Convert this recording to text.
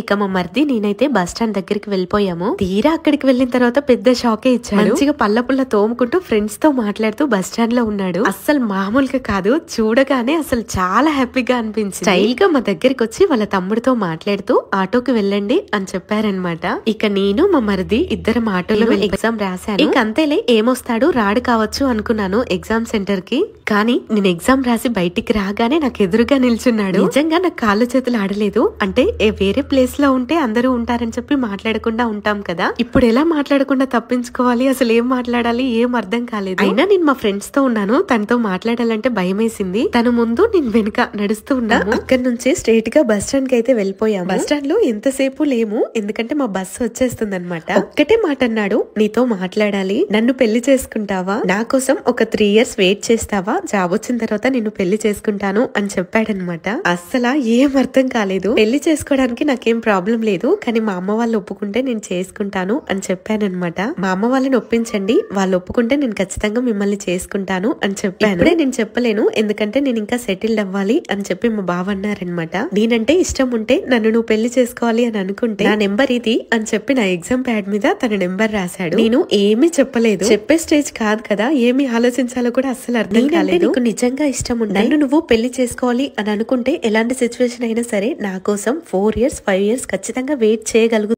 ఇక మా మరిది నేనైతే బస్ స్టాండ్ దగ్గరికి వెళ్ళిపోయాము. తీరా అక్కడికి వెళ్ళిన తర్వాత పెద్ద షాకే ఇచ్చాడు. మంచిగా పళ్ళ పుల్ల తోముకుంటూ ఫ్రెండ్స్ తో మాట్లాడుతూ బస్ స్టాండ్ లో ఉన్నాడు. అస్సలు మామూలుగా కాదు, చూడగానే అసలు చాలా హ్యాపీగా అనిపించింది. స్టైల్ గా మా దగ్గరికి వచ్చి వాళ్ళ తమ్ముడితో మాట్లాడుతూ ఆటోకి వెళ్ళండి అని చెప్పారనమాట. ఇక నేను మా మరిది ఇద్దరం ఆటోలో ఎగ్జామ్ రాశాను. ఇక అంతేలే ఏమొస్తాడు రాడు కావచ్చు అనుకున్నాను ఎగ్జామ్ సెంటర్ కి. కానీ నేను ఎగ్జామ్ రాసి బయటికి రాగానే నాకు ఎదురుగా నిల్చున్నాడు. నిజంగా నాకు కాళ్ళు చేతులు ఆడలేదు. అంటే వేరే ప్లేస్ లో ఉంటే అందరూ ఉంటారని చెప్పి మాట్లాడకుండా ఉంటాం కదా, ఇప్పుడు ఎలా మాట్లాడకుండా తప్పించుకోవాలి, అసలు ఏం మాట్లాడాలి ఏం అర్థం కాలేదు. అయినా నేను మా ఫ్రెండ్స్ తో ఉన్నాను, తనతో మాట్లాడాలంటే భయం వేసింది. తను ముందు నేను వెనుక నడుస్తూ ఉన్నాను. అక్కడి నుంచి స్ట్రైట్ గా బస్ స్టాండ్ కి అయితే వెళ్ళిపోయాము. బస్ స్టాండ్ లో ఎంతసేపు లేము, ఎందుకంటే మా బస్సు వచ్చేస్తుంది అనమాట. ఒక్కటే మాట అన్నాడు, నీతో మాట్లాడాలి, నన్ను పెళ్లి చేసుకుంటావా, నా కోసం ఒక 3 years వెయిట్ చేస్తావా, జాబ్ వచ్చిన తర్వాత నిన్ను పెళ్లి చేసుకుంటాను అని చెప్పాడనమాట. అస్సలు ఏం అర్థం కాలేదు. పెళ్లి చేసుకోవడానికి నాకేం ప్రాబ్లం లేదు, కానీ మా అమ్మ వాళ్ళు ఒప్పుకుంటే నేను చేసుకుంటాను అని చెప్పాననమాట. మా అమ్మ వాళ్ళని ఒప్పించండి, వాళ్ళు ఒప్పుకుంటే నేను ఖచ్చితంగా మిమ్మల్ని చేసుకుంటాను అని చెప్పాను. ఇప్పుడే నేను చెప్పలేను, ఎందుకంటే నేను ఇంకా సెటిల్డ్ అవ్వాలి అని చెప్పి మా బావ అన్నారనమాట. నేనంటే ఇష్టం ఉంటే నన్ను నువ్వు పెళ్లి చేసుకోవాలి అని అనుకుంటే నా నెంబర్ ఇది అని చెప్పి నా ఎగ్జామ్ ప్యాడ్ మీద తన నెంబర్ రాశాడు. నేను ఏమీ చెప్పలేదు, చెప్పే స్టేజ్ కాదు కదా, ఏమి ఆలోచించాలో కూడా అస్సలు అర్థం కాలేదు. నీకు నిజంగా ఇష్టం ఉంటే నన్ను నువ్వు పెళ్లి చేసుకోవాలి అని అనుకుంటే ఎలాంటి సిచ్యువేషన్ అయినా సరే నా కోసం 4 years 5 years ఖచ్చితంగా వెయిట్ చేయగలుగుతాను.